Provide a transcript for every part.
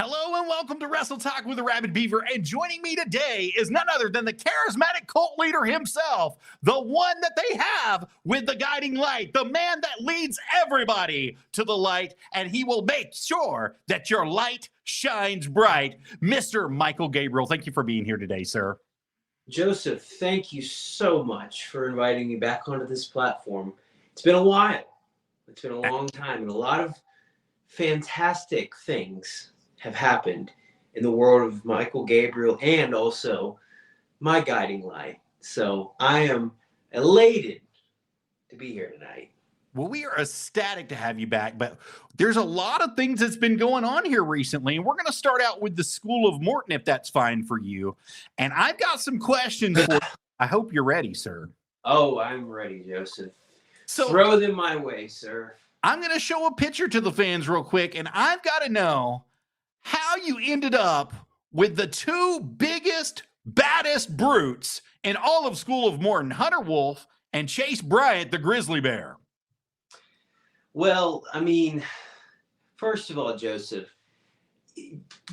Hello and welcome to Wrestle Talk with Arabbidb3aver. And joining me today is none other than the charismatic cult leader himself, the one that they have with the guiding light, the man that leads everybody to the light, and he will make sure that your light shines bright. Mr. Michael Gabriel, thank you for being here today, sir. Joseph, thank you so much for inviting me back onto this platform. It's been a while. It's been a long time, and a lot of fantastic things have happened in the world of Michael Gabriel and also my guiding light. So I am elated to be here tonight. Well, we are ecstatic to have you back, but there's a lot of things that's been going on here recently, and we're going to start out with the School of Morton, if that's fine for you. And I've got some questions for you. I hope you're ready, sir. Oh, I'm ready, Joseph. So throw them my way, sir. I'm going to show a picture to the fans real quick, and I've got to know how you ended up with the two biggest, baddest brutes in all of School of Morton, Hunter Wolf and Chase Bryant, the grizzly bear. Well, I mean, first of all, Joseph,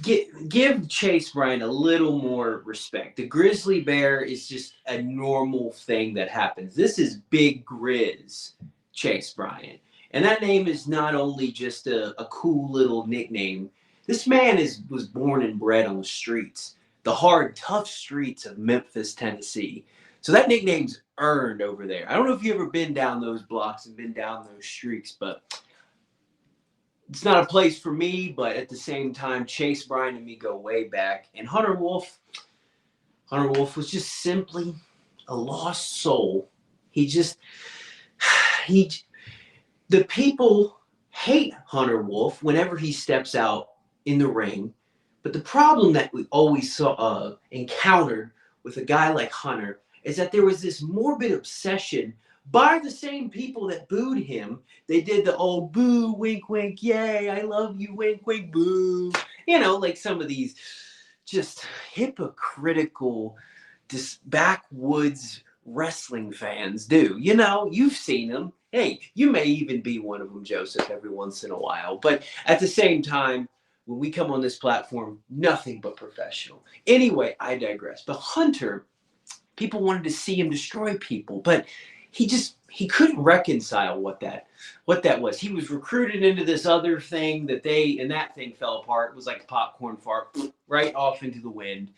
give Chase Bryant a little more respect. The grizzly bear is just a normal thing that happens. This is Big Grizz Chase Bryant. And that name is not only just a cool little nickname. This man was born and bred on the streets, the hard, tough streets of Memphis, Tennessee. So that nickname's earned over there. I don't know if you've ever been down those blocks and been down those streets, but it's not a place for me. But at the same time, Chase Bryant and me go way back. And Hunter Wolf was just simply a lost soul. The people hate Hunter Wolf whenever he steps out in the ring. But the problem that we always encountered with a guy like Hunter is that there was this morbid obsession by the same people that booed him. They did the old boo, wink, wink, yay, I love you, wink, wink, boo. You know, like some of these just hypocritical, just backwoods wrestling fans do. You know, you've seen them. Hey, you may even be one of them, Joseph, every once in a while. But at the same time, when we come on this platform, nothing but professional. Anyway, I digress. But Hunter, people wanted to see him destroy people, but he couldn't reconcile what that was. He was recruited into this other thing that thing fell apart. It was like a popcorn fart, right off into the wind.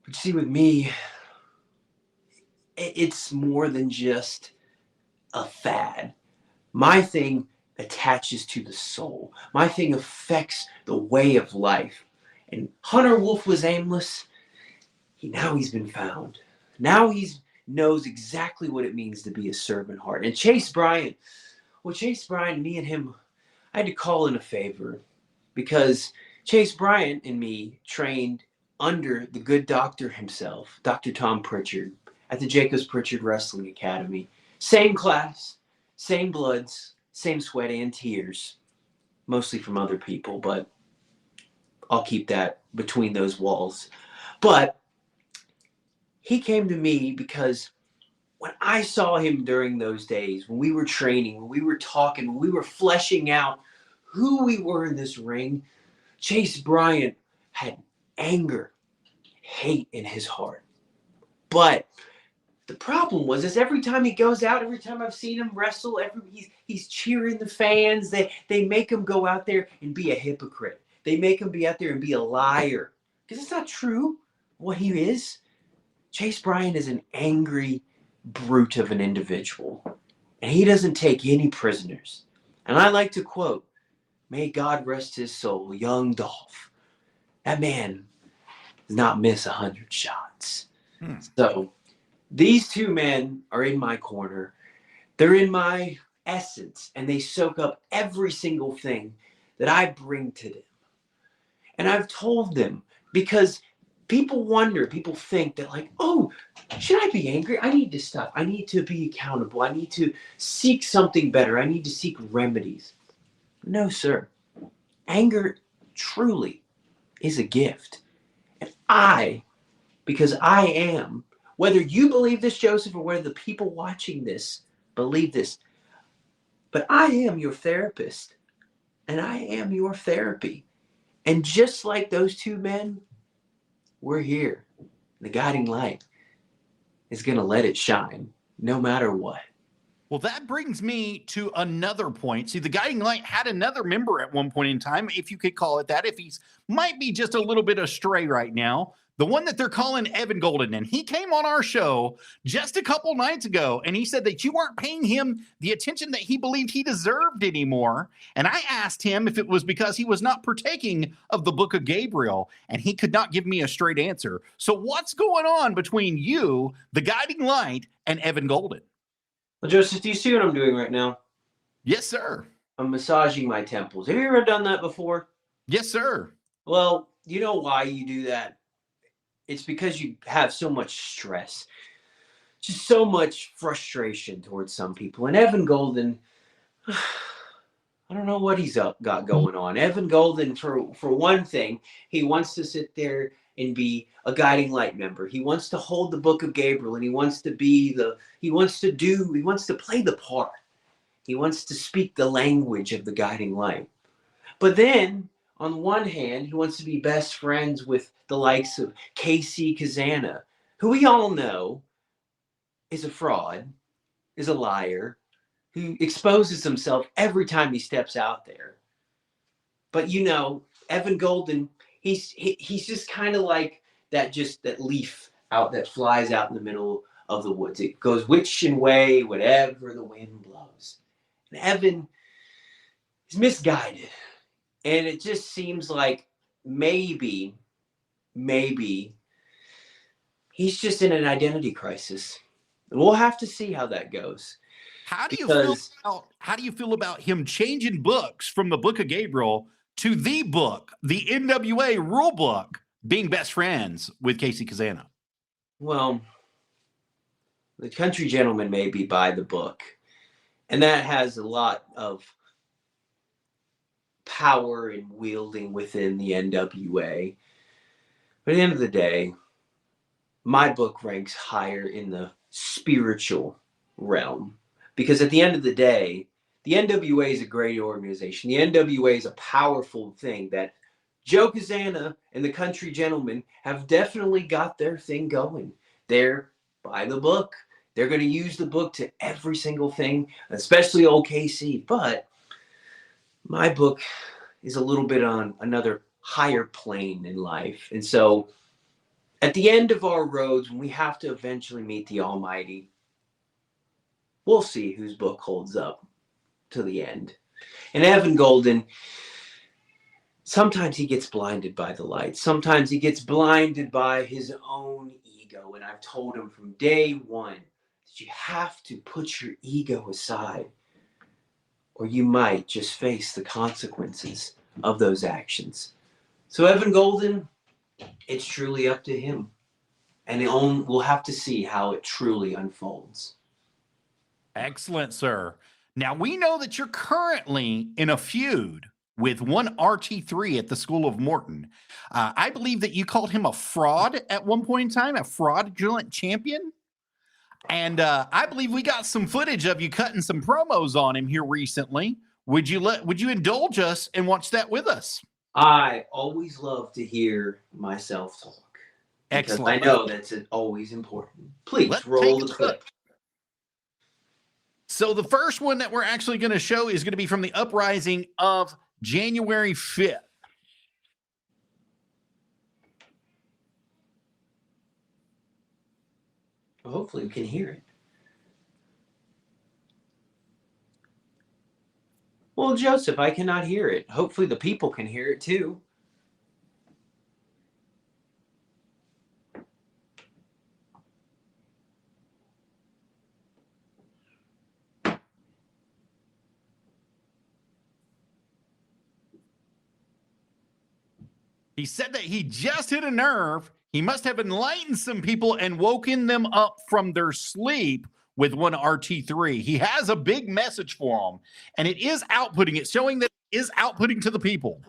But you see, with me, it's more than just a fad. My thing attaches to the soul. My thing affects the way of life. And Hunter Wolf was aimless. Now he's been found. Now he knows exactly what it means to be a servant heart. And Chase Bryant, me and him, I had to call in a favor because Chase Bryant and me trained under the good doctor himself, Dr. Tom Pritchard, at the Jacobs Pritchard Wrestling Academy. Same class, same bloods, same sweat and tears, mostly from other people, but I'll keep that between those walls. But he came to me because when I saw him during those days, when we were training, when we were talking, when we were fleshing out who we were in this ring, Chase Bryant had anger, hate in his heart. But the problem was every time he goes out, every time I've seen him wrestle, he's cheering the fans. They make him go out there and be a hypocrite. They make him be out there and be a liar. Because it's not true what he is. Chase Bryant is an angry brute of an individual. And he doesn't take any prisoners. And I like to quote, may God rest his soul, young Dolph. That man does not miss 100 shots. So these two men are in my corner. They're in my essence, and they soak up every single thing that I bring to them. And I've told them, because people think that like, oh, should I be angry? I need to stop. I need to be accountable. I need to seek something better. I need to seek remedies. No, sir. Anger truly is a gift. And because I am, whether you believe this, Joseph, or whether the people watching this believe this, but I am your therapist, and I am your therapy. And just like those two men, we're here. The guiding light is going to let it shine no matter what. Well, that brings me to another point. See, the Guiding Light had another member at one point in time, if you could call it that, if he's might be just a little bit astray right now. The one that they're calling Evan Golden. And he came on our show just a couple nights ago, and he said that you weren't paying him the attention that he believed he deserved anymore. And I asked him if it was because he was not partaking of the Book of Gabriel, and he could not give me a straight answer. So what's going on between you, the Guiding Light, and Evan Golden? Well, Joseph, do you see what I'm doing right now? Yes, sir. I'm massaging my temples. Have you ever done that before? Yes, sir. Well, you know why you do that? It's because you have so much stress, just so much frustration towards some people. And Evan Golden, I don't know what he's got going on. Evan Golden, for one thing, he wants to sit there and be a Guiding Light member. He wants to hold the Book of Gabriel, and he wants to play the part. He wants to speak the language of the Guiding Light. But then, on one hand, he wants to be best friends with the likes of Casey Kazana, who we all know is a fraud, is a liar, who exposes himself every time he steps out there. But you know, Evan Golden, he's just kind of like that leaf out that flies out in the middle of the woods. It goes which and way, whatever the wind blows. And Evan is misguided. And it just seems like maybe he's just in an identity crisis. And we'll have to see how that goes. How do you feel about him changing books from the Book of Gabriel to the book, the NWA rule book, being best friends with Casey Kazana? Well, the country gentleman may be by the book, and that has a lot of power and wielding within the NWA. But at the end of the day, my book ranks higher in the spiritual realm. Because at the end of the day, the NWA is a great organization. The NWA is a powerful thing that Joe Kazana and the country gentlemen have definitely got their thing going. They're by the book. They're going to use the book to every single thing, especially old KC. But my book is a little bit on another higher plane in life. And so at the end of our roads, when we have to eventually meet the Almighty, we'll see whose book holds up to the end. And Evan Golden, sometimes he gets blinded by the light. Sometimes he gets blinded by his own ego. And I've told him from day one that you have to put your ego aside, or you might just face the consequences of those actions. So Evan Golden, it's truly up to him. And we'll have to see how it truly unfolds. Excellent, sir. Now, we know that you're currently in a feud with one RT3 at the School of Morton. I believe that you called him a fraud at one point in time, a fraudulent champion. And I believe we got some footage of you cutting some promos on him here recently. Would you indulge us and watch that with us? I always love to hear myself talk. Excellent. I know that's always important. Please roll the clip. So the first one that we're actually going to show is going to be from the uprising of January 5th. Well, hopefully we can hear it. Well, Joseph, I cannot hear it. Hopefully the people can hear it too. He said that he just hit a nerve. He must have enlightened some people and woken them up from their sleep with one RT3. He has a big message for them, and it is outputting. It's showing that it is outputting to the people.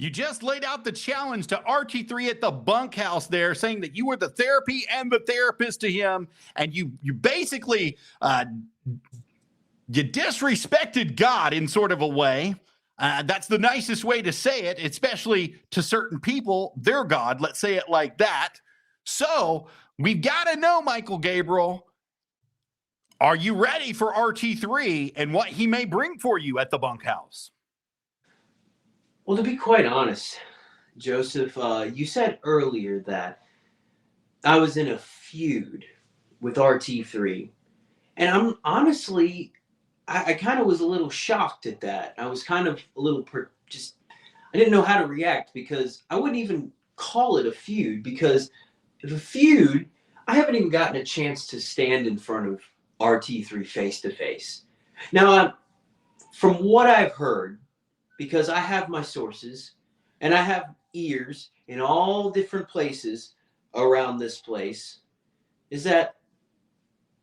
You just laid out the challenge to RT3 at the bunkhouse there, saying that you were the therapy and the therapist to him, and you basically you disrespected God in sort of a way. That's the nicest way to say it, especially to certain people, their God. Let's say it like that. So we've got to know, Michael Gabriel, are you ready for RT3 and what he may bring for you at the bunkhouse? Well, to be quite honest, Joseph, you said earlier that I was in a feud with RT3. And I'm honestly, I kind of was a little shocked at that. I was kind of a little I didn't know how to react, because I wouldn't even call it a feud, because if a feud, I haven't even gotten a chance to stand in front of RT3 face to face. Now, from what I've heard, because I have my sources and I have ears in all different places around this place, is that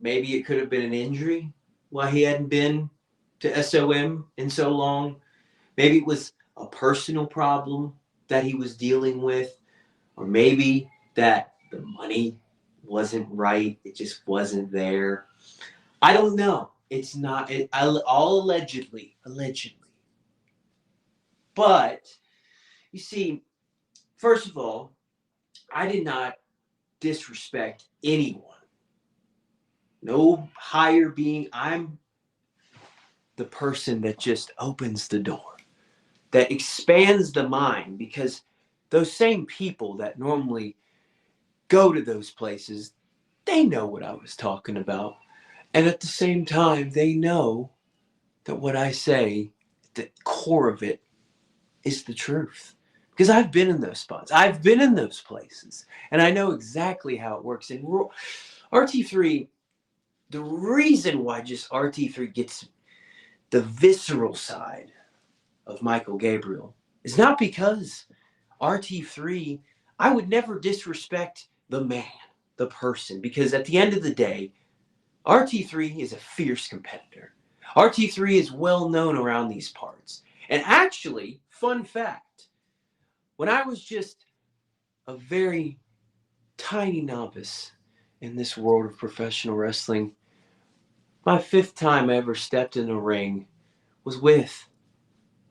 maybe it could have been an injury why he hadn't been to SOM in so long. Maybe it was a personal problem that he was dealing with, or maybe that the money wasn't right. It just wasn't there. I don't know. It's not, all allegedly. But, you see, first of all, I did not disrespect anyone. No higher being. I'm the person that just opens the door, that expands the mind, because those same people that normally go to those places, they know what I was talking about. And at the same time, they know that what I say, the core of it, is the truth. Because I've been in those spots. I've been in those places. And I know exactly how it works. And RT3, the reason why just RT3 gets the visceral side of Michael Gabriel is not because RT3, I would never disrespect the man, the person, because at the end of the day, RT3 is a fierce competitor. RT3 is well known around these parts. And actually, fun fact, when I was just a very tiny novice in this world of professional wrestling, my 5th time I ever stepped in a ring was with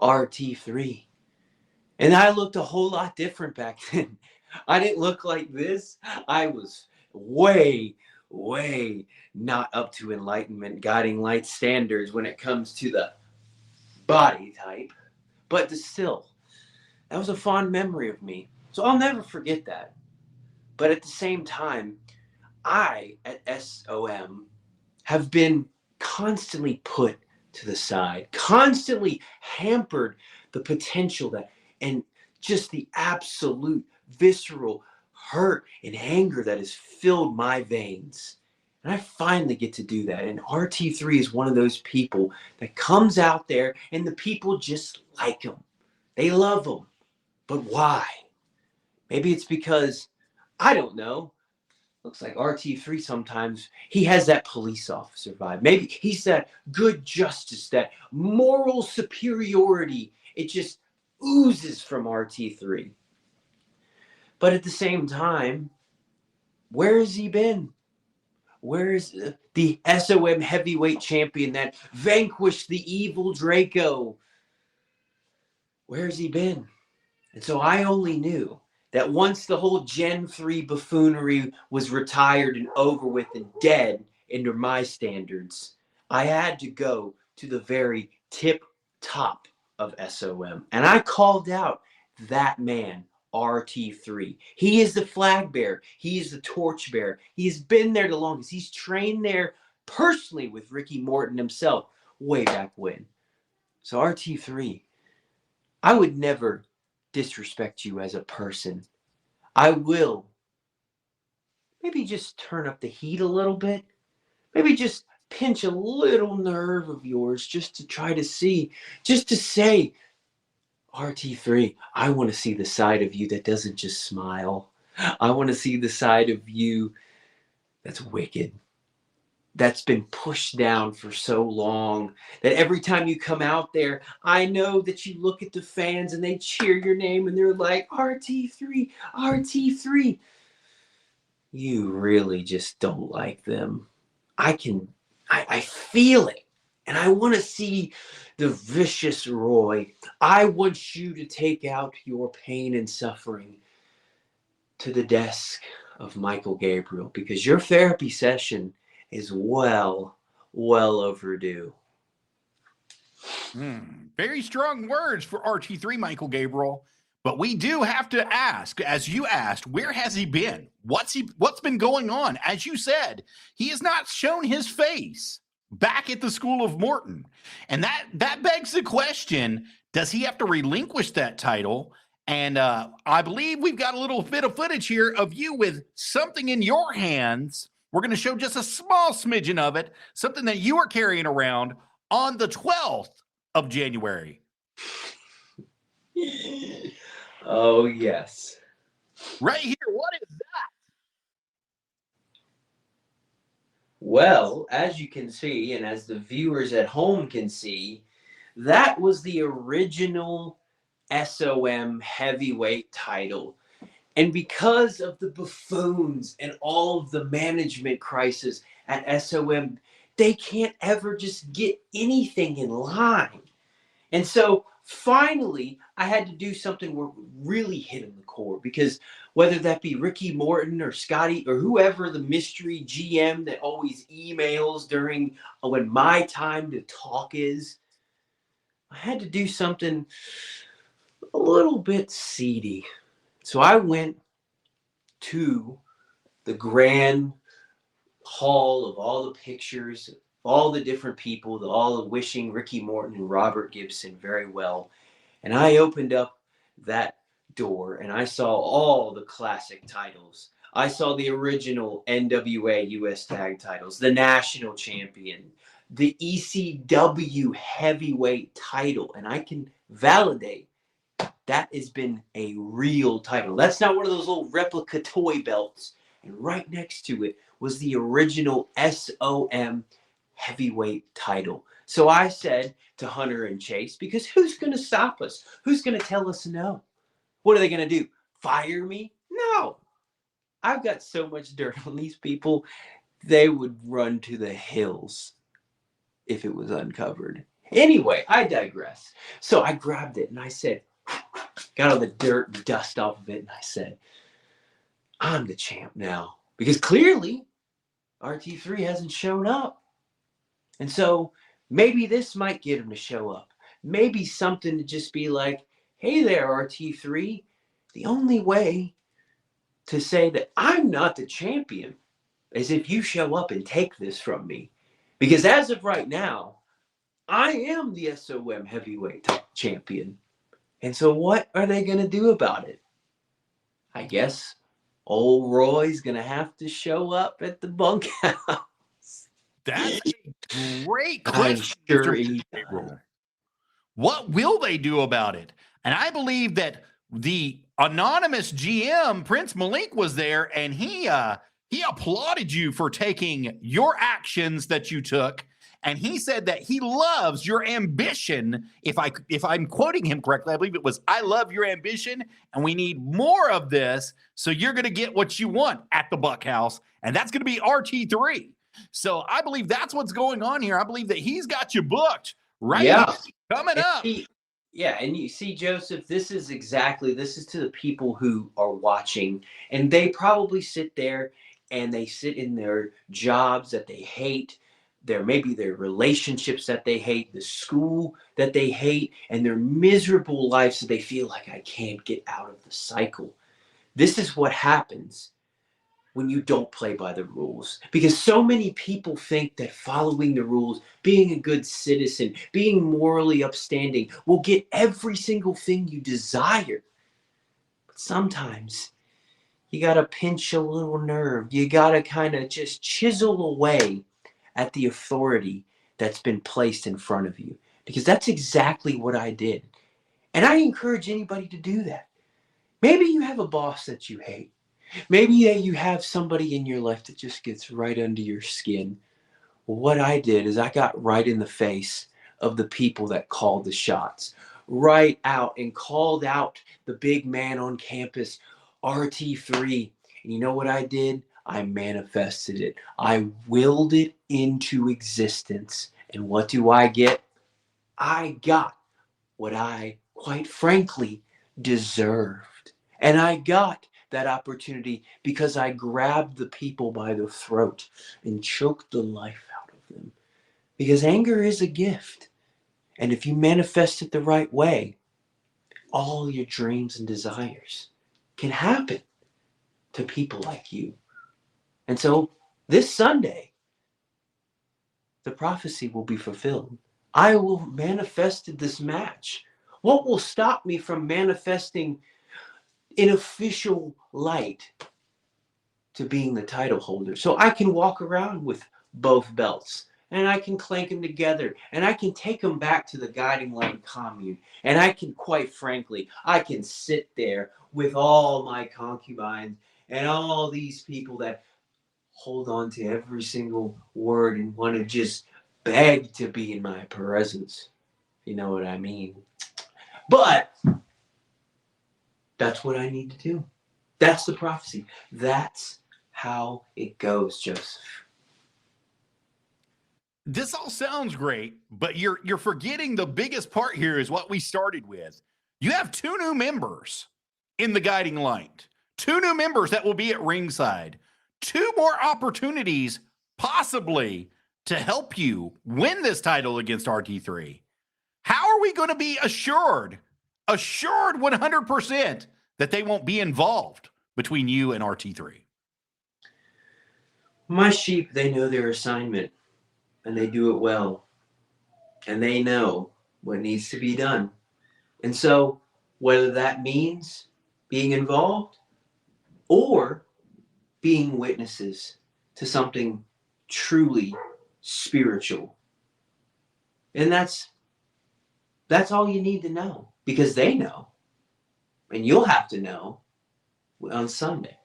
RT3. And I looked a whole lot different back then. I didn't look like this. I was way not up to enlightenment, guiding light standards when it comes to the body type. But still, that was a fond memory of me. So I'll never forget that. But at the same time, I, at SOM, have been constantly put to the side, constantly hampered the potential that, and just the absolute visceral hurt and anger that has filled my veins. And I finally get to do that. And RT3 is one of those people that comes out there and the people just like him. They love him. But why? Maybe it's because, I don't know, looks like RT3 sometimes, he has that police officer vibe. Maybe he's that good justice, that moral superiority. It just oozes from RT3. But at the same time, where has he been? Where is the SOM heavyweight champion that vanquished the evil Draco? Where has he been? And so I only knew that once the whole Gen 3 buffoonery was retired and over with and dead under my standards, I had to go to the very tip top of SOM. And I called out that man, RT3. He is the flag bearer. He is the torch bearer. He's been there the longest. He's trained there personally with Ricky Morton himself way back when. So RT3, I would never disrespect you as a person. I will maybe just turn up the heat a little bit. Maybe just pinch a little nerve of yours just to try to see, just to say, RT3, I want to see the side of you that doesn't just smile. I want to see the side of you that's wicked. that's been pushed down for so long, that every time you come out there, I know that you look at the fans and they cheer your name and they're like, RT3, RT3. You really just don't like them. I feel it. And I want to see the vicious Roy. I want you to take out your pain and suffering to the desk of Michael Gabriel, because your therapy session is well overdue. Very strong words for RT3, Michael Gabriel. But we do have to ask, as you asked, where has he been? What's been going on? As you said, he has not shown his face back at the School of Morton. And that begs the question, does he have to relinquish that title? And I believe we've got a little bit of footage here of you with something in your hands. We're going to show just a small smidgen of it, something that you are carrying around on the 12th of January. Oh, yes. Right here. What is that? Well, as you can see, and as the viewers at home can see, that was the original SOM heavyweight title. And because of the buffoons and all of the management crisis at SOM, they can't ever just get anything in line. And so finally, I had to do something where it really hit in the core, because whether that be Ricky Morton or Scotty or whoever the mystery GM that always emails during when my time to talk is, I had to do something a little bit seedy. So I went to the grand hall of all the pictures, all the different people, all the wishing Ricky Morton and Robert Gibson very well. And I opened up that door and I saw all the classic titles. I saw the original NWA US tag titles, the national champion, the ECW heavyweight title. And I can validate that has been a real title. That's not one of those little replica toy belts. And right next to it was the original SOM heavyweight title. So I said to Hunter and Chase, because who's going to stop us? Who's going to tell us no? What are they going to do? Fire me? No. I've got so much dirt on these people, they would run to the hills if it was uncovered. Anyway, I digress. So I grabbed it and I said, got all the dirt and dust off of it, and I said, I'm the champ now. Because clearly, RT3 hasn't shown up. And so maybe this might get him to show up. Maybe something to just be like, hey there, RT3. The only way to say that I'm not the champion is if you show up and take this from me. Because as of right now, I am the SOM heavyweight champion. And so what are they going to do about it? I guess old Roy's going to have to show up at the bunkhouse. That's a great question. I'm sure he does. What will they do about it? And I believe that the anonymous GM, Prince Malik, was there, and he applauded you for taking your actions that you took. And he said that he loves your ambition. If I'm quoting him correctly, I believe it was, I love your ambition, and we need more of this. So you're going to get what you want at the Buckhouse, and that's going to be RT3. So I believe that's what's going on here. I believe that he's got you booked right now, coming up. And you see, Joseph, this is to the people who are watching, and they probably sit there and they sit in their jobs that they hate. Maybe their relationships that they hate, the school that they hate, and their miserable lives that they feel like I can't get out of the cycle. This is what happens when you don't play by the rules. Because so many people think that following the rules, being a good citizen, being morally upstanding will get every single thing you desire. But sometimes you got to pinch a little nerve. You got to kind of just chisel away at the authority that's been placed in front of you. Because that's exactly what I did. And I encourage anybody to do that. Maybe you have a boss that you hate. Maybe you have somebody in your life that just gets right under your skin. Well, what I did is I got right in the face of the people that called the shots, right out and called out the big man on campus, RT3. And you know what I did? I manifested it. I willed it into existence. And what do I get? I got what I, quite frankly, deserved. And I got that opportunity because I grabbed the people by the throat and choked the life out of them. Because anger is a gift. And if you manifest it the right way, all your dreams and desires can happen to people like you. And so this Sunday, the prophecy will be fulfilled. I will manifested this match. What will stop me from manifesting in official light to being the title holder? So I can walk around with both belts and I can clank them together and I can take them back to the guiding light commune. And I can, quite frankly, I can sit there with all my concubines and all these people that hold on to every single word and want to just beg to be in my presence. You know what I mean? But that's what I need to do. That's the prophecy. That's how it goes, Joseph. This all sounds great, but you're forgetting the biggest part here is what we started with. You have 2 new members in the guiding light, 2 new members that will be at ringside, 2 more opportunities possibly to help you win this title against RT3. How are we going to be assured 100% that they won't be involved between you and RT3? My sheep, they know their assignment and they do it well. And they know what needs to be done. And so whether that means being involved or being witnesses to something truly spiritual. And that's all you need to know, because they know. And you'll have to know on Sunday.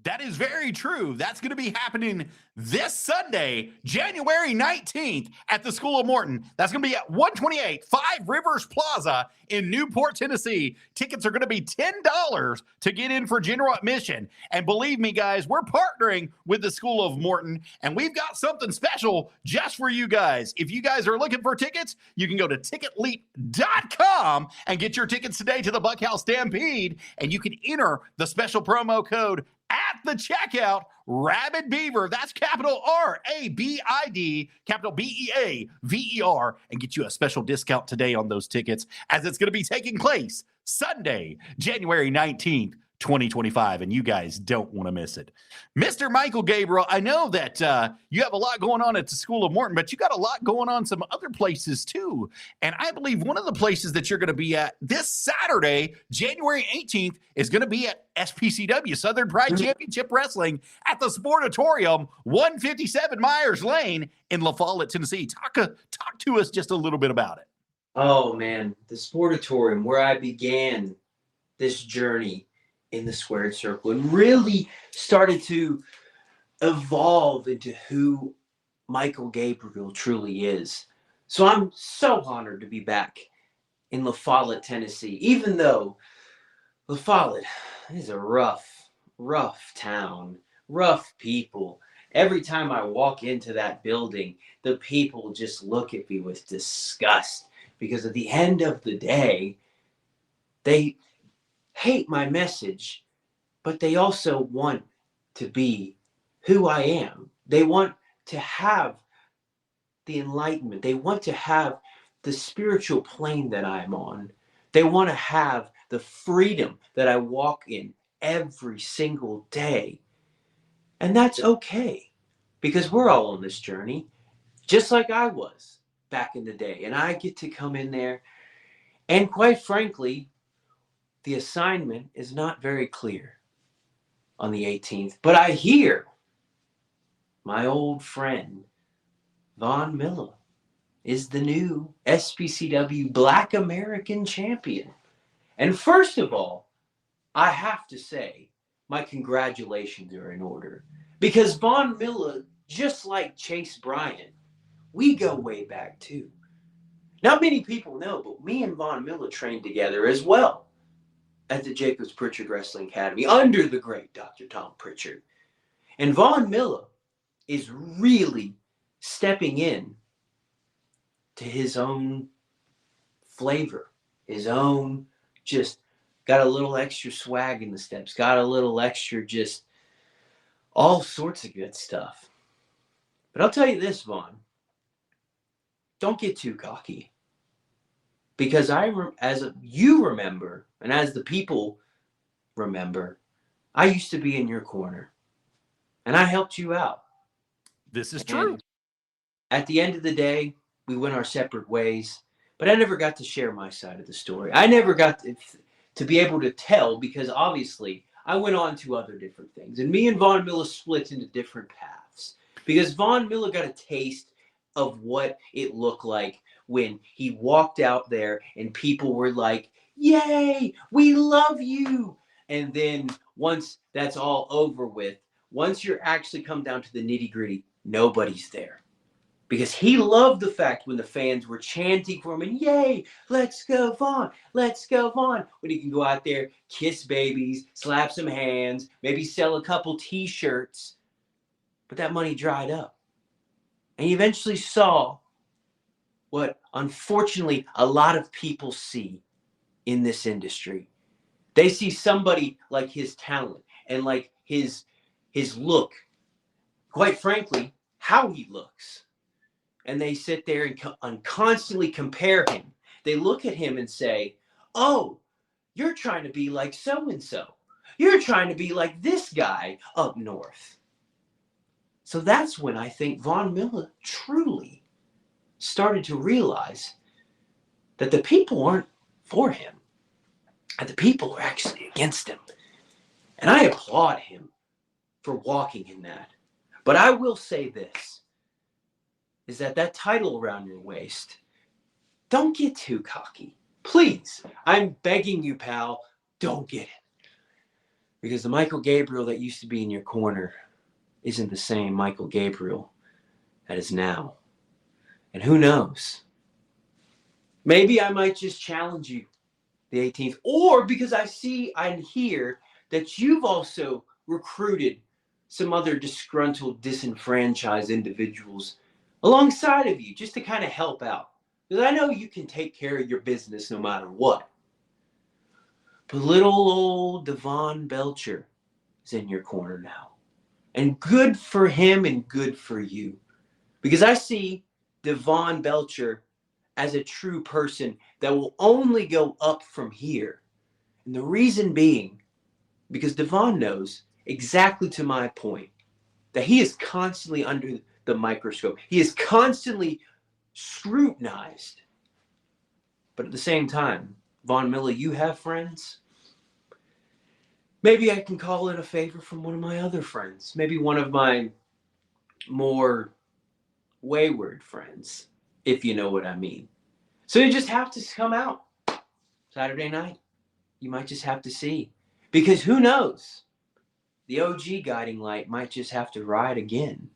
That is very true. That's going to be happening this Sunday, January 19th at the School of Morton. That's going to be at 128 Five Rivers Plaza in Newport, Tennessee. Tickets are going to be $10 to get in for general admission. And believe me, guys, we're partnering with the School of Morton, and we've got something special just for you guys. If you guys are looking for tickets, you can go to ticketleap.com and get your tickets today to the Buckhouse Stampede, and you can enter the special promo code at the checkout, Arabbidb3aver, that's capital RABID, capital BEAVER, and get you a special discount today on those tickets, as it's going to be taking place Sunday, January 19th, 2025, and you guys don't want to miss it. Mr. Michael Gabriel, I know that you have a lot going on at the School of Morton, but you got a lot going on some other places too. And I believe one of the places that you're going to be at this Saturday, January 18th, is going to be at SPCW, Southern Pride Championship Wrestling, at the Sportatorium, 157 Myers Lane in La Follette, Tennessee. Talk to us just a little bit about it. Oh man, the Sportatorium, where I began this journey in the squared circle and really started to evolve into who Michael Gabriel truly is. So I'm so honored to be back in La Follette, Tennessee, even though La Follette is a rough town, rough people. Every time I walk into that building, the people just look at me with disgust, because at the end of the day, they hate my message, but they also want to be who I am. They want to have the enlightenment. They want to have the spiritual plane that I'm on. They want to have the freedom that I walk in every single day. And that's okay, because we're all on this journey, just like I was back in the day. And I get to come in there, and quite frankly, the assignment is not very clear on the 18th, but I hear my old friend Von Milla is the new SPCW Black American Champion. And first of all, I have to say my congratulations are in order, because Von Milla just like Chase Bryant, we go way back too. Not many people know, but me and Von Milla trained together as well at the Jacobs Pritchard Wrestling Academy under the great Dr. Tom Pritchard. And Von Milla is really stepping in to his own flavor, his own, just got a little extra swag in the steps, got a little extra, just all sorts of good stuff. But I'll tell you this, Vaughn, don't get too cocky. Because you remember, and as the people remember, I used to be in your corner. And I helped you out. This is true. At the end of the day, we went our separate ways. But I never got to share my side of the story. I never got to be able to tell, because obviously I went on to other different things. And me and Von Milla split into different paths. Because Von Milla got a taste of what it looked like when he walked out there and people were like, yay, we love you. And then once that's all over with, once you're actually come down to the nitty gritty, nobody's there. Because he loved the fact when the fans were chanting for him and yay, let's go Vaughn, let's go Vaughn. When he can go out there, kiss babies, slap some hands, maybe sell a couple t-shirts. But that money dried up. And he eventually saw what unfortunately a lot of people see in this industry. They see somebody like his talent and like his look, quite frankly, how he looks. And they sit there and constantly compare him. They look at him and say, oh, you're trying to be like so-and-so. You're trying to be like this guy up north. So that's when I think Von Milla truly started to realize that the people aren't for him, and the people are actually against him. And I applaud him for walking in that. But I will say this, is that title around your waist, don't get too cocky. Please, I'm begging you, pal, don't get it. Because the Michael Gabriel that used to be in your corner isn't the same Michael Gabriel that is now. And who knows? Maybe I might just challenge you the 18th. Or because I see and hear that you've also recruited some other disgruntled, disenfranchised individuals alongside of you just to kind of help out. Because I know you can take care of your business no matter what. But little old Devon Belcher is in your corner now. And good for him and good for you. Because I see Devon Belcher as a true person that will only go up from here. And the reason being, because Devon knows exactly to my point, that he is constantly under the microscope. He is constantly scrutinized. But at the same time, Von Milla, you have friends. Maybe I can call in a favor from one of my other friends. Maybe one of my more wayward friends, if you know what I mean. So you just have to come out Saturday night. You might just have to see. Because who knows? The OG guiding light might just have to ride again.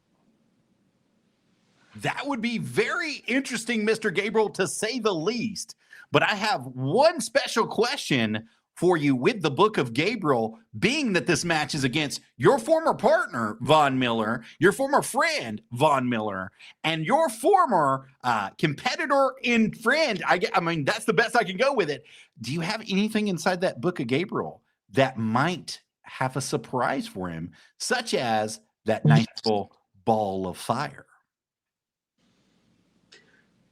That would be very interesting, Mr. Gabriel, to say the least. But I have one special question for you with the Book of Gabriel, being that this match is against your former partner, Von Milla, your former friend, Von Milla, and your former competitor and friend. I mean, that's the best I can go with it. Do you have anything inside that Book of Gabriel that might have a surprise for him, such as that nice little ball of fire?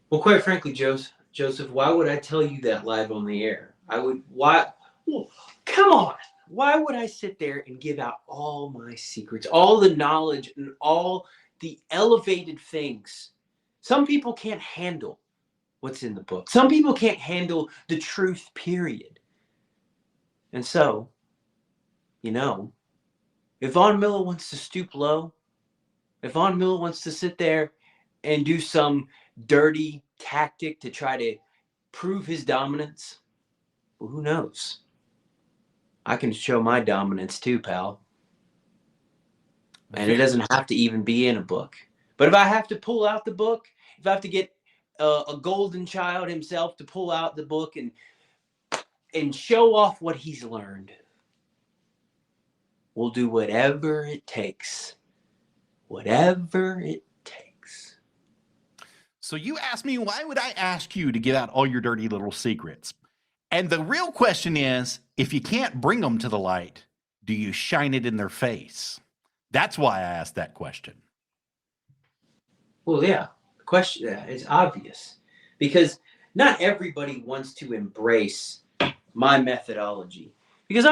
Well, quite frankly, Joseph, why would I tell you that live on the air? Why? Well, come on. Why would I sit there and give out all my secrets, all the knowledge, and all the elevated things? Some people can't handle what's in the book. Some people can't handle the truth, period. And so, if Von Milla wants to stoop low, if Von Milla wants to sit there and do some dirty tactic to try to prove his dominance, well, who knows? I can show my dominance too, pal. And it doesn't have to even be in a book. But if I have to pull out the book, if I have to get a golden child himself to pull out the book and show off what he's learned, we'll do whatever it takes. Whatever it takes. So you asked me, why would I ask you to give out all your dirty little secrets? And the real question is, if you can't bring them to the light, do you shine it in their face? That's why I asked that question. Well, yeah, the question is obvious, because not everybody wants to embrace my methodology. Because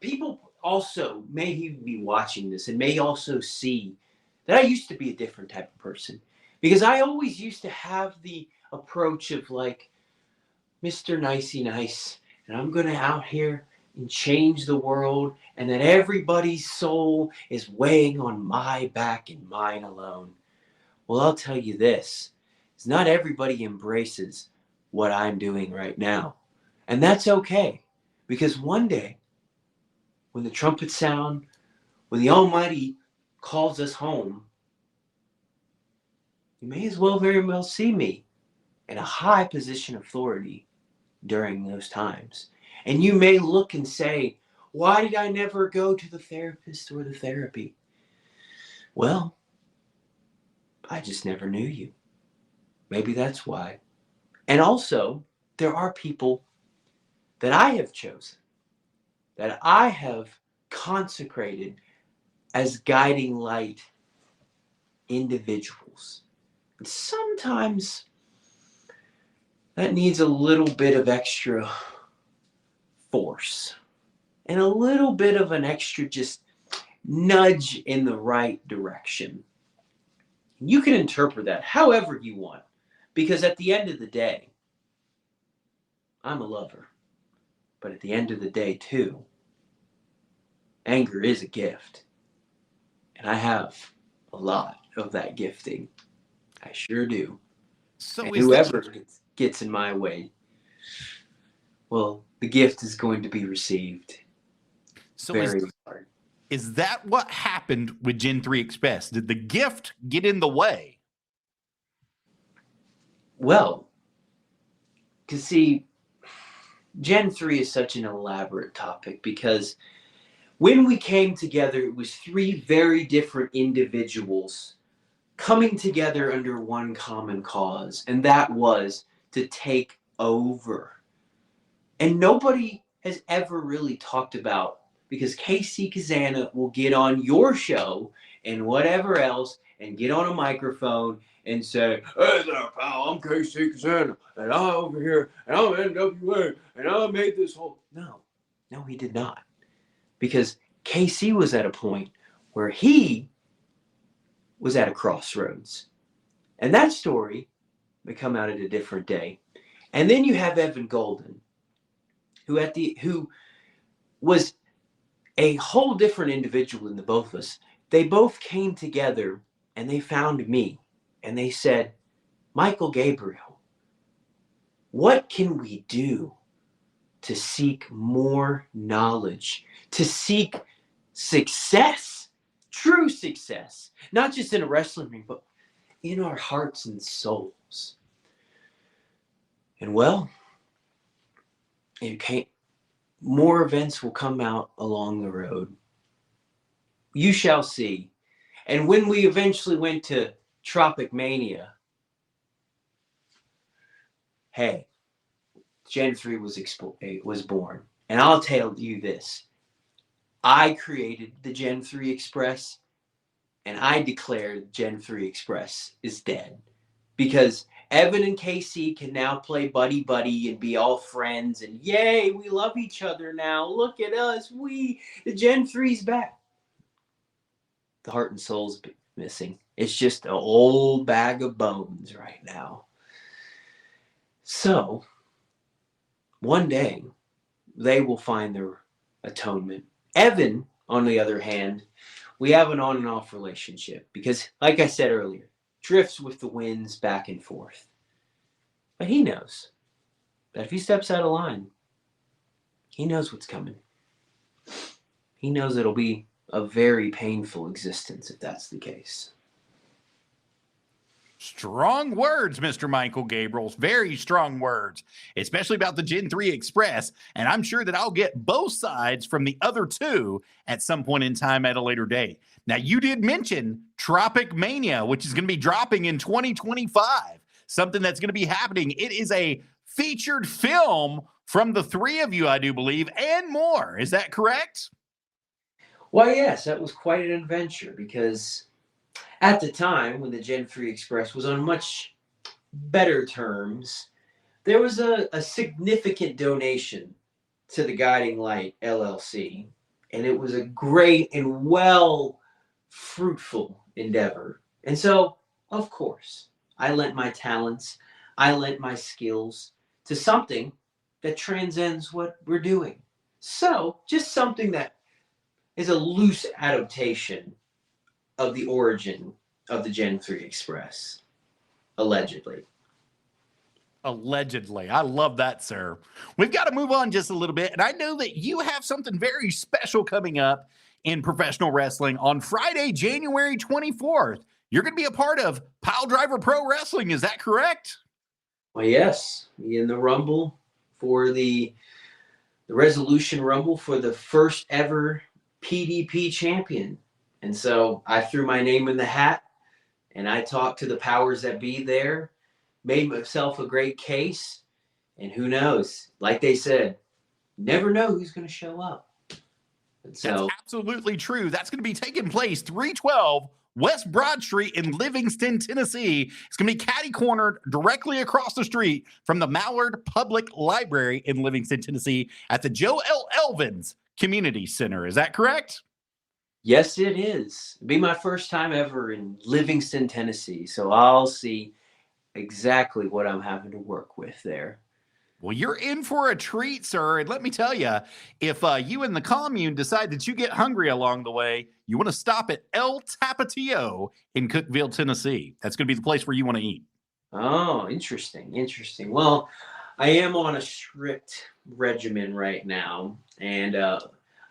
people also may even be watching this and may also see that I used to be a different type of person. Because I always used to have the approach of like, Mr. Nicey Nice, and I'm going to out here and change the world, and that everybody's soul is weighing on my back and mine alone. Well, I'll tell you this, is not everybody embraces what I'm doing right now. And that's okay, because one day, when the trumpets sound, when the Almighty calls us home, you may as well very well see me in a high position of authority during those times. And you may look and say, why did I never go to the therapist or the therapy? Well, I just never knew you. Maybe that's why. And also, there are people that I have chosen, that I have consecrated as guiding light individuals. And sometimes that needs a little bit of extra force and a little bit of an extra just nudge in the right direction. You can interpret that however you want, because at the end of the day, I'm a lover. But at the end of the day, too, anger is a gift. And I have a lot of that gifting. I sure do. So and is whoever gets in my way, well, the gift is going to be received very hard. Is that what happened with Gen 3 Express? Did the gift get in the way? Well, to see, Gen 3 is such an elaborate topic, because when we came together, it was three very different individuals coming together under one common cause, and that was to take over. And nobody has ever really talked about, because KC Kazana will get on your show and whatever else and get on a microphone and say, hey there, pal, I'm KC Kazana, and I'm over here, and I'm NWA, and I made this whole... No, he did not. Because KC was at a point where he was at a crossroads. And that story may come out at a different day. And then you have Evan Golden, who was a whole different individual than the both of us. They both came together and they found me and they said, Michael Gabriel, what can we do to seek more knowledge, to seek success, true success, not just in a wrestling ring, but in our hearts and souls? And well, more events will come out along the road. You shall see. And when we eventually went to Tropic Mania, hey, Gen 3 was born. And I'll tell you this. I created the Gen 3 Express, and I declared Gen 3 Express is dead. Because Evan and KC can now play buddy-buddy and be all friends, and yay, we love each other now. Look at us. The Gen 3's back. The heart and soul's missing. It's just an old bag of bones right now. So, one day, they will find their atonement. Evan, on the other hand, we have an on and off relationship because, like I said earlier, drifts with the winds back and forth. But he knows that if he steps out of line, he knows what's coming. He knows it'll be a very painful existence if that's the case. Strong words, Mr. Michael Gabriel. Very strong words, especially about the Gen 3 Express. And I'm sure that I'll get both sides from the other two at some point in time at a later date. Now, you did mention Tropic Mania, which is going to be dropping in 2025, something that's going to be happening. It is a featured film from the three of you, I do believe, and more. Is that correct? Well, yes, that was quite an adventure because at the time when the Gen 3 Express was on much better terms, there was a significant donation to the Guiding Light LLC, and it was a great and well fruitful endeavor. And so, of course, I lent my talents, I lent my skills to something that transcends what we're doing. So, just something that is a loose adaptation of the origin of the Gen 3 Express, allegedly. Allegedly. I love that, sir. We've got to move on just a little bit. And I know that you have something very special coming up in professional wrestling on Friday, January 24th. You're going to be a part of Piledriver Pro Wrestling. Is that correct? Well, yes. In the Rumble for the Resolution Rumble for the first ever PDP champion. And so I threw my name in the hat and I talked to the powers that be there, made myself a great case, and who knows? Like they said, never know who's going to show up. And so, that's absolutely true. That's going to be taking place 312 West Broad Street in Livingston, Tennessee. It's going to be catty-cornered directly across the street from the Mallard Public Library in Livingston, Tennessee at the Joe L. Elvins Community Center. Is that correct? yes, it is. It'll be my first time ever in Livingston, Tennessee. So I'll see exactly what I'm having to work with there. Well, you're in for a treat, sir. And let me tell you, if you and the commune decide that you get hungry along the way, you want to stop at El Tapatio in Cookeville, Tennessee. That's going to be the place where you want to eat. Oh, interesting. Interesting. Well, I am on a strict regimen right now, and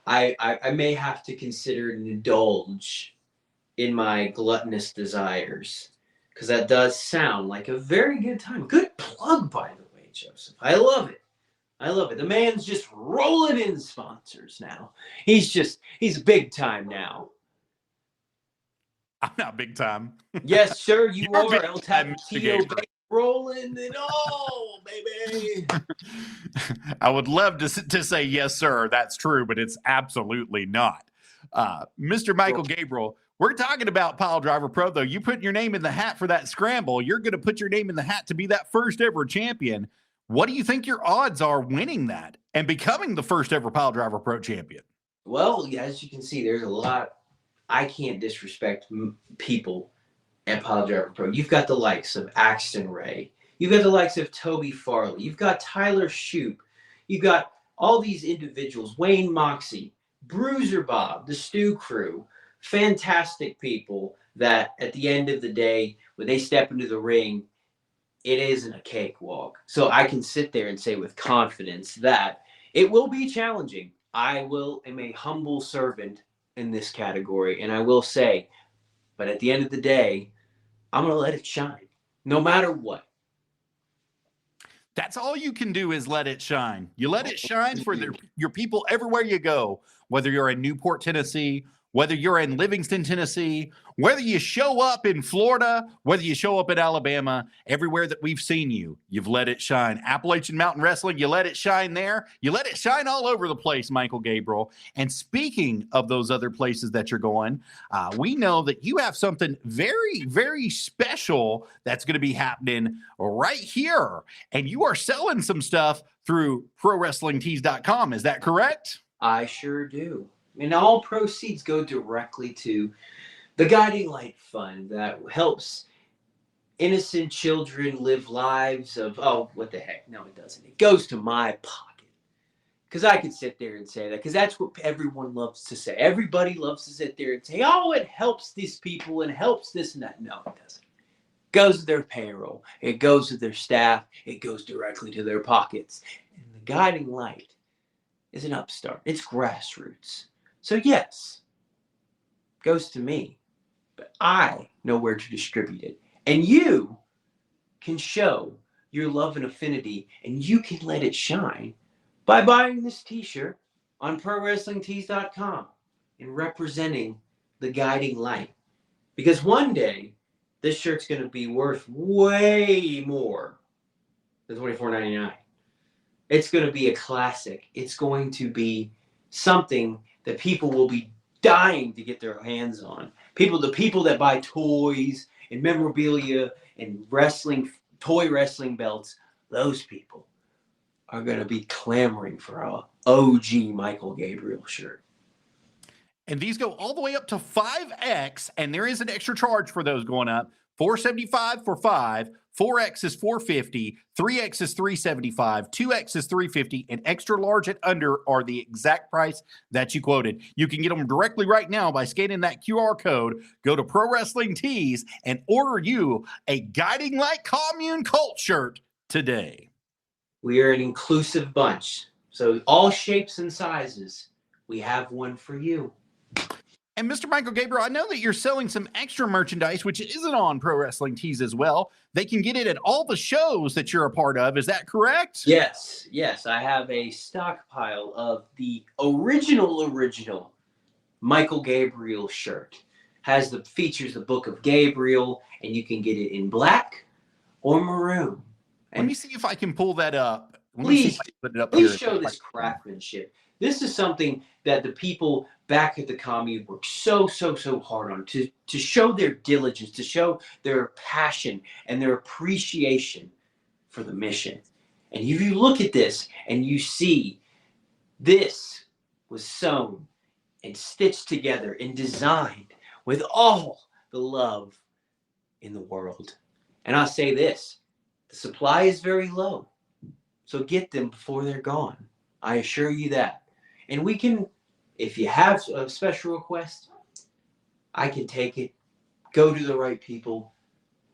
I may have to consider and indulge in my gluttonous desires, because that does sound like a very good time. Good plug, by the way, Joseph. I love it. I love it. The man's just rolling in sponsors now. He's big time now. I'm not big time. Yes, sir, you You're are. big El time, Mr. Gabriel. Tapatio, rolling and oh, baby. I would love to say yes, sir. That's true, but it's absolutely not. Mr. Michael Gabriel, we're talking about Piledriver Pro, though. You put your name in the hat for that scramble. You're going to put your name in the hat to be that first ever champion. What do you think your odds are winning that and becoming the first ever Piledriver Pro champion? Well, as you can see, there's a lot. I can't disrespect people at Piledriver Pro. You've got the likes of Axton Ray. You've got the likes of Toby Farley. You've got Tyler Shoup. You've got all these individuals, Wayne Moxie, Bruiser Bob, the Stew Crew, fantastic people that at the end of the day, when they step into the ring, it isn't a cakewalk. So I can sit there and say with confidence that it will be challenging. I am a humble servant in this category, and I will say, but at the end of the day, I'm going to let it shine, no matter what. That's all you can do is let it shine. You let it shine for your people everywhere you go, whether you're in Newport, Tennessee, whether you're in Livingston, Tennessee, whether you show up in Florida, whether you show up in Alabama, everywhere that we've seen you, you've let it shine. Appalachian Mountain Wrestling, you let it shine there. You let it shine all over the place, Michael Gabriel. And speaking of those other places that you're going, we know that you have something very, very special that's going to be happening right here. And you are selling some stuff through ProWrestlingTees.com. Is that correct? I sure do. And all proceeds go directly to the Guiding Light Fund that helps innocent children live lives of, oh, what the heck? No, it doesn't. It goes to my pocket. Because I could sit there and say that, because that's what everyone loves to say. Everybody loves to sit there and say, oh, it helps these people and helps this and that. No, it doesn't. It goes to their payroll. It goes to their staff. It goes directly to their pockets. And the Guiding Light is an upstart. It's grassroots. So yes, goes to me, but I know where to distribute it. And you can show your love and affinity, and you can let it shine by buying this t-shirt on ProWrestlingTees.com and representing the guiding light. Because one day, this shirt's going to be worth way more than $24.99. It's going to be a classic. It's going to be something that people will be dying to get their hands on. The people that buy toys and memorabilia and toy wrestling belts, those people are going to be clamoring for a OG Michael Gabriel shirt. And these go all the way up to 5X, and there is an extra charge for those going up. $475 for 5, 4X is $450, 3X is $375, 2X is $350, and extra large and under are the exact price that you quoted. You can get them directly right now by scanning that QR code. Go to Pro Wrestling Tees and order you a Guiding Light Commune Cult shirt today. We are an inclusive bunch, so all shapes and sizes, we have one for you. And Mr. Michael Gabriel, I know that you're selling some extra merchandise, which isn't on Pro Wrestling Tees as well. They can get it at all the shows that you're a part of. Is that correct? Yes. I have a stockpile of the original Michael Gabriel shirt. Features the Book of Gabriel, and you can get it in black or maroon. Let me see if I can pull that up. Please show this craftsmanship. This is something that the people back at the commune worked so hard on to show their diligence, to show their passion and their appreciation for the mission. And if you look at this and you see this was sewn and stitched together and designed with all the love in the world. And I'll say this, the supply is very low. So get them before they're gone. I assure you that. And we can, if you have a special request, I can take it, go to the right people.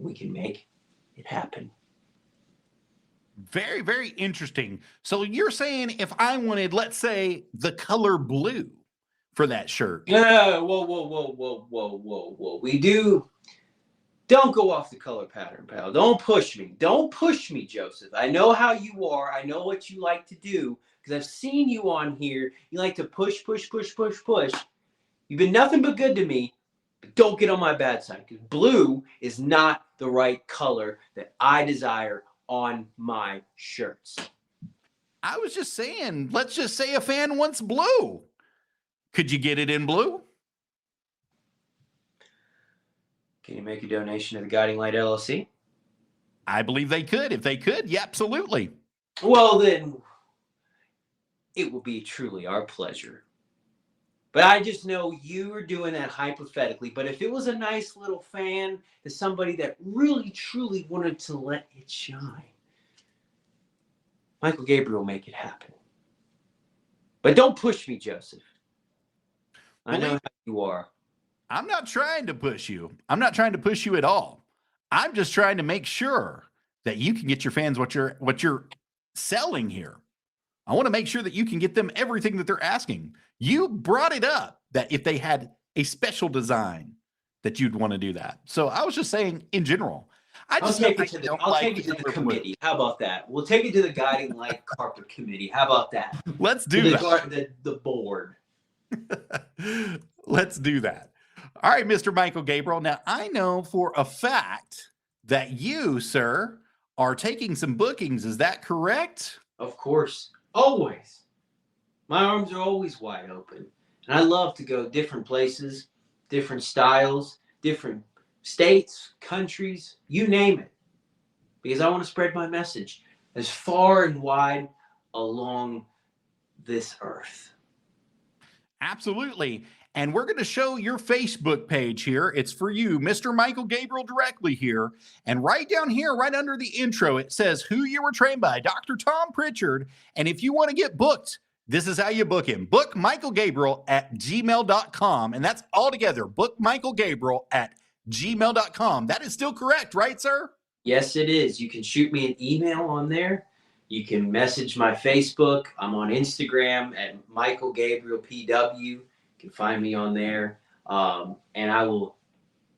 We can make it happen. Very, very interesting. So you're saying if I wanted, let's say, the color blue for that shirt. Yeah, whoa. Don't go off the color pattern, pal. Don't push me. Don't push me, Joseph. I know how you are. I know what you like to do. Because I've seen you on here. You like to push. You've been nothing but good to me. But don't get on my bad side. Because blue is not the right color that I desire on my shirts. I was just saying, let's just say a fan wants blue. Could you get it in blue? Can you make a donation to the Guiding Light LLC? I believe they could. If they could, yeah, absolutely. Well, then it will be truly our pleasure. But I just know you are doing that hypothetically. But if it was a nice little fan, to somebody that really, truly wanted to let it shine, Michael Gabriel will make it happen. But don't push me, Joseph. I know how you are. I'm not trying to push you. I'm not trying to push you at all. I'm just trying to make sure that you can get your fans what you're selling here. I want to make sure that you can get them everything that they're asking. You brought it up that if they had a special design that you'd want to do that. So I was just saying in general. I'll take it to the committee. How about that? We'll take it to the Guiding Light Carpet Committee. How about that? Let's do that. The board. Let's do that. All right, Mr. Michael Gabriel. Now, I know for a fact that you, sir, are taking some bookings. Is that correct? Of course. Always. My arms are always wide open. And I love to go different places, different styles, different states, countries, you name it. Because I want to spread my message as far and wide along this earth. Absolutely. And we're going to show your Facebook page here. It's for you, Mr. Michael Gabriel, directly here. And right down here, right under the intro, it says who you were trained by, Dr. Tom Pritchard. And if you want to get booked, this is how you book him. Book Michael Gabriel at gmail.com. And that's all together. Book Michael Gabriel at gmail.com. That is still correct, right, sir? Yes, it is. You can shoot me an email on there. You can message my Facebook. I'm on Instagram at Michael Gabriel PW. You can find me on there. And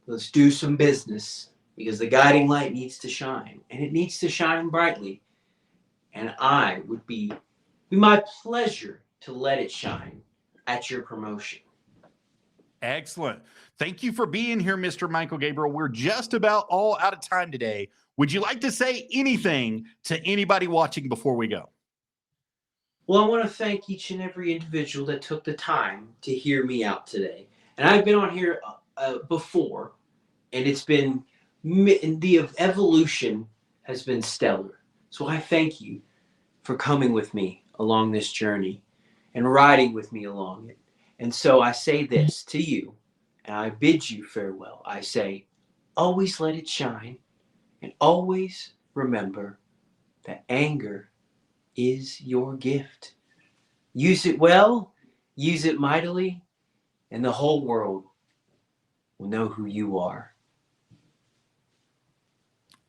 let's do some business, because the guiding light needs to shine, and it needs to shine brightly. And I would be my pleasure to let it shine at your promotion. Excellent. Thank you for being here, Mr. Michael Gabriel. We're just about all out of time today. Would you like to say anything to anybody watching before we go? Well, I want to thank each and every individual that took the time to hear me out today. And I've been on here before, and the evolution has been stellar. So I thank you for coming with me along this journey and riding with me along it. And so I say this to you, and I bid you farewell. I say, always let it shine, and always remember that anger is your gift. Use it well, use it mightily, and the whole world will know who you are.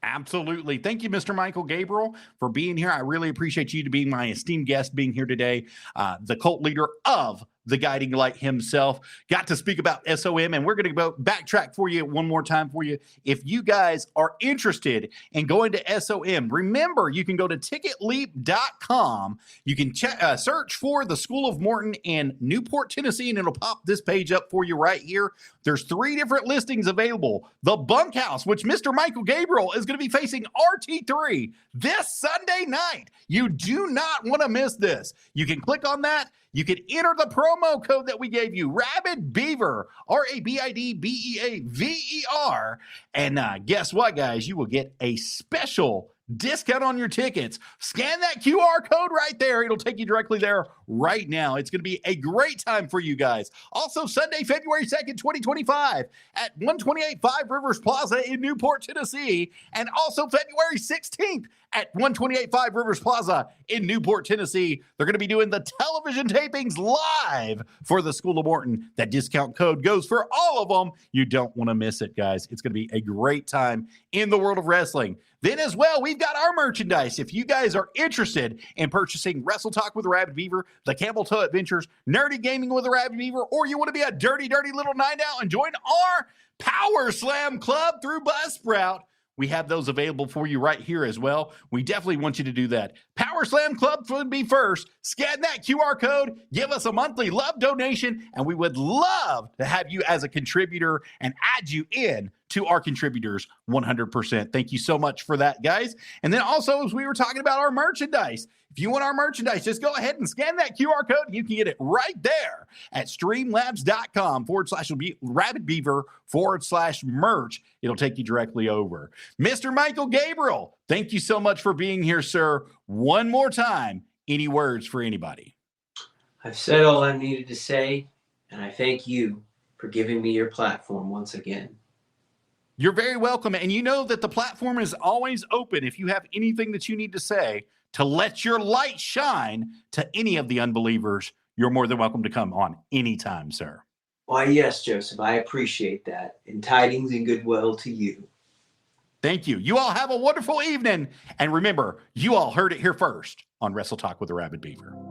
Absolutely. Thank you, Mr. Michael Gabriel, for being here. I really appreciate you to being my esteemed guest, being here today. The cult leader of the guiding light himself got to speak about SOM, and we're going to go backtrack for you one more time for you. If you guys are interested in going to SOM, remember, you can go to ticketleap.com. You can search for the School of Morton in Newport, Tennessee, and it'll pop this page up for you right here. There's 3 different listings available. The Bunkhouse, which Mr. Michael Gabriel is going to be facing RT3 this Sunday night. You do not want to miss this. You can click on that. You can enter the promo code that we gave you, RABBIDBeaver, RABIDBEAVER. And guess what, guys? You will get a special discount on your tickets. Scan that QR code right there. It'll take you directly there right now. It's going to be a great time for you guys. Also, Sunday, February 2nd, 2025 at 1285 Rivers Plaza in Newport, Tennessee. And also February 16th at 1285 Rivers Plaza in Newport, Tennessee. They're going to be doing the television tapings live for the School of Morton. That discount code goes for all of them. You don't want to miss it, guys. It's going to be a great time in the world of wrestling. Then as well, we've got our merchandise. If you guys are interested in purchasing Wrestle Talk with Arabbidb3aver, the Camel Toe Adventures, Nerdy Gaming with Arabbidb3aver, or you want to be a dirty little night out and join our Power Slam Club through Buzzsprout, we have those available for you right here as well. We definitely want you to do that. Power Slam Club would be first. Scan that QR code, give us a monthly love donation, and we would love to have you as a contributor and add you in to our contributors 100%. Thank you so much for that, guys. And then also, as we were talking about our merchandise, if you want our merchandise, just go ahead and scan that QR code. You can get it right there at streamlabs.com/RABBIDBeaver/merch. It'll take you directly over. Mr. Michael Gabriel, thank you so much for being here, sir. One more time, any words for anybody? I've said all I needed to say, and I thank you for giving me your platform once again. You're very welcome. And you know that the platform is always open if you have anything that you need to say to let your light shine to any of the unbelievers. You're more than welcome to come on anytime, sir. Why, yes, Joseph, I appreciate that. And tidings and goodwill to you. Thank you. You all have a wonderful evening. And remember, you all heard it here first on Wrestle Talk with Arabbidb3aver.